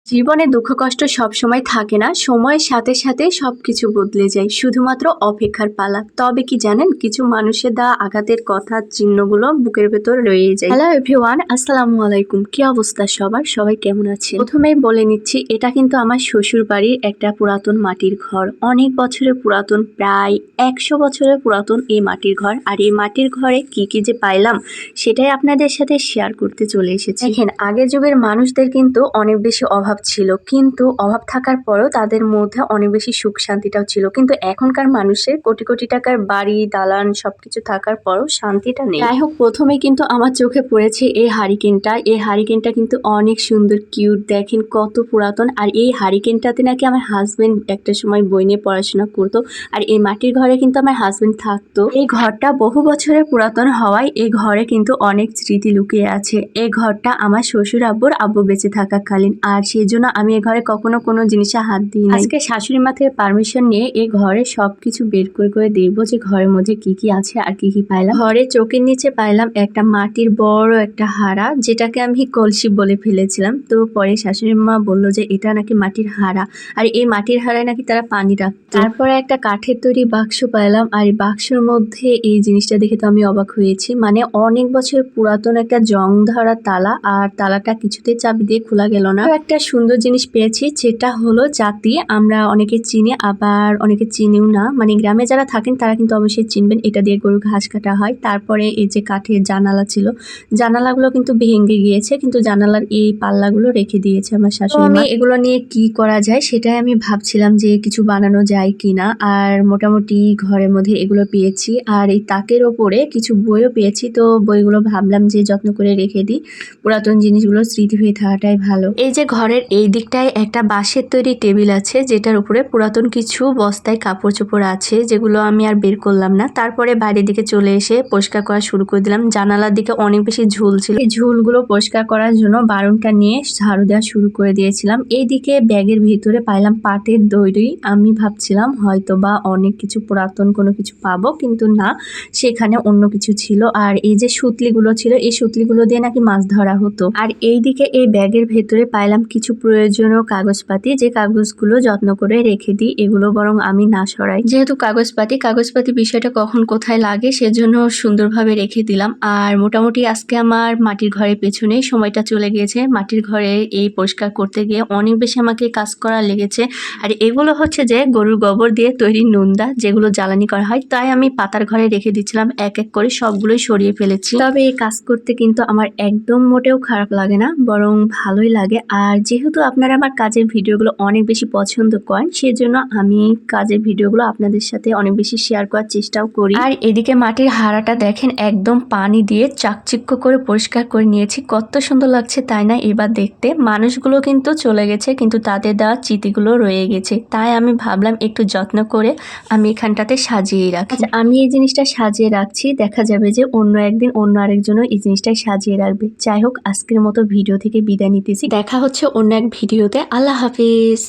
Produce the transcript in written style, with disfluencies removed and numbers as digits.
জীবনে দুঃখ কষ্ট সবসময় থাকে না, সময়ের সাথে সাথে সবকিছু বদলে যায়, শুধুমাত্র অপেক্ষার পালা। তবে কি জানেন, কিছু মানুষের দেওয়া আঘাতের কথা চিহ্নগুলো বুকের ভেতর রয়ে যায়। হ্যালো এভরিওয়ান, আসসালামু আলাইকুম। কি অবস্থা সবার? সবাই কেমন আছে? প্রথমেই বলে নিচ্ছি, এটা কিন্তু আমার শ্বশুর বাড়ির একটা পুরাতন মাটির ঘর। অনেক বছরের পুরাতন, প্রায় 100 বছরের পুরাতন এই মাটির ঘর। আর এই মাটির ঘরে কি কি যে পাইলাম সেটাই আপনাদের সাথে শেয়ার করতে চলে এসেছি। দেখেন, আগের যুগের মানুষদের কিন্তু অনেক বেশি অভাব ছিল, কিন্তু অভাব থাকার পরও তাদের মধ্যে অনেক বেশি সুখ শান্তিটাও ছিল। কিন্তু এখনকার মানুষের কোটি কোটি টাকার বাড়ি দালান সবকিছু থাকার পরও শান্তিটা নেই। যাই হোক, প্রথমে কিন্তু আমার চোখে পড়েছে এই হারিকেনটা। এই হারিকেনটা কিন্তু অনেক সুন্দর, কিউট, দেখেন কত পুরাতন। আর এই হারিকেনটাতে নাকি আমার হাজবেন্ড একটা সময় বই নিয়ে পড়াশোনা করতো। আর এই মাটির ঘরে কিন্তু আমার হাজবেন্ড থাকতো। এই ঘরটা বহু বছরের পুরাতন হওয়ায় এই ঘরে কিন্তু অনেক স্মৃতি লুকিয়ে আছে। এই ঘরটা আমার শ্বশুর আব্বু বেঁচে থাকাকালীন, আর সেই জন্য আমি এই ঘরে কখনো কোনো জিনিসে হাত দিই না। আজকে শাশুড়ি মা থেকে পারমিশন নিয়ে এই ঘরে সবকিছু বের করে দেখবো যে ঘরের মধ্যে কি কি আছে আর কি কি পাইলাম। ঘরে চোখের নিচে পাইলাম একটা মাটির বড় একটা হাড়া, যেটাকে আমি কলসি বলে ফেলেছিলাম। তো পরে শাশুড়ি মা বললো যে এটা নাকি মাটির হাড়া, আর এই মাটির হাড়ায় নাকি তারা পানি রাখতো। তারপরে একটা কাঠের তৈরি বাক্স পাইলাম, আর এই বাক্সের মধ্যে এই জিনিসটা দেখে তো আমি অবাক হয়েছি। মানে অনেক বছর পুরাতন একটা জং ধরা তালা, আর তালাটা কিছুতে চাবি দিয়ে খোলা গেল না। একটা সুন্দর জিনিস পেয়েছি, যেটা হলো জাতি। আমরা অনেকে চিনি, আবার অনেকে চিনিও না। মানে গ্রামে যারা থাকেন তারা কিন্তু অবশ্যই চিনবেন, এটা দিয়ে গরুর ঘাস কাটা হয়। তারপরে এই যে কাঠের জানালা ছিল, জানালাগুলো কিন্তু ভেঙে গিয়েছে, কিন্তু জানালার এই পাল্লাগুলো রেখে দিয়েছে আমার শাশুড়ি মা। এগুলো নিয়ে কি করা যায় সেটাই আমি ভাবছিলাম যে কিছু বানানো যায় কিনা। আর মোটামুটি ঘরের মধ্যে এগুলো পেয়েছি, আর এই তাকের ওপরে কিছু বইও পেয়েছি। তো বইগুলো ভাবলাম যে যত্ন করে রেখে দিই, পুরাতন জিনিসগুলো স্মৃতি হয়ে থাকাটাই ভালো। এই যে ঘরের এই দিকটায় একটা বাঁশের তৈরি টেবিল আছে, যেটার উপরে পুরাতন কিছু বস্তায় কাপড় চোপড় আছে, যেগুলো আমি আর বের করলাম না। তারপরে বাইরের দিকে চলে এসে পরিষ্কার করা শুরু করে দিলাম। জানালার দিকে অনেক বেশি ঝুল ছিল, এই ঝুলগুলো পরিষ্কার করার জন্য বারুনটা নিয়ে ঝাড়ু দেওয়া শুরু করে দিয়েছিলাম। এইদিকে ব্যাগের ভিতরে পাইলাম পাটের দড়ি। আমি ভাবছিলাম হয়তো বা অনেক কিছু পুরাতন কোনো কিছু পাবো, কিন্তু না, সেখানে অন্য কিছু ছিল। আর এই যে সুতলিগুলো ছিল, এই সুতলিগুলো দিয়ে নাকি মাছ ধরা হতো। আর এইদিকে এই ব্যাগের ভেতরে পাইলাম কিছু প্রয়োজনীয় কাগজপাতি, যে কাগজগুলো যত্ন করে রেখে দিই। এগুলো বরং আমি না সরাই, যেহেতু কাগজপাতি বিষয়টা কখন কোথায় লাগে সেজন্য সুন্দরভাবে রেখে দিলাম। আর মোটামুটি আজকে আমার মাটির ঘরের পেছনেই সময়টা চলে গিয়েছে। মাটির ঘরে এই পরিষ্কার করতে গিয়ে অনেক বেশি আমাকে কাজ করা লেগেছে। আর এগুলো হচ্ছে যে গরুর গোবর দিয়ে তৈরি নুনদা, যেগুলো জ্বালানি করা হয়। তাই আমি পাতার ঘরে রেখে দিচ্ছিলাম, এক এক করে সবগুলোই সরিয়ে ফেলেছি। তবে এই কাজ করতে কিন্তু আমার একদম মোটেও খারাপ লাগে না, বরং ভালোই লাগে। আর যেহেতু আপনারা আমার কাজের ভিডিওগুলো অনেক বেশি পছন্দ করেন, সেজন্য আমি কাজের ভিডিওগুলো আপনাদের সাথে অনেক বেশি শেয়ার করার চেষ্টাও করি। আর এদিকে মাটির হাড়াটা দেখেন, একদম পানি দিয়ে চাকচিক্য করে পরিষ্কার করে নিয়েছি। কত সুন্দর লাগছে তাই না? এবার দেখতে মানুষগুলো কিন্তু চলে গেছে, কিন্তু তাদের দেওয়া চিঠিগুলো রয়ে গেছে। তাই আমি ভাবলাম একটু যত্ন করে আমি এখানটাতে সাজিয়ে রাখি। আচ্ছা, আমি এই জিনিসটা সাজিয়ে রাখছি, দেখা যাবে যে অন্য একদিন অন্য আরেকজনও এই জিনিসটাই সাজিয়ে রাখবে। যাই হোক, আজকের মতো ভিডিও থেকে বিদায় নিতেছি। দেখা হচ্ছে অন্য এক ভিডিওতে। আল্লাহ হাফিজ।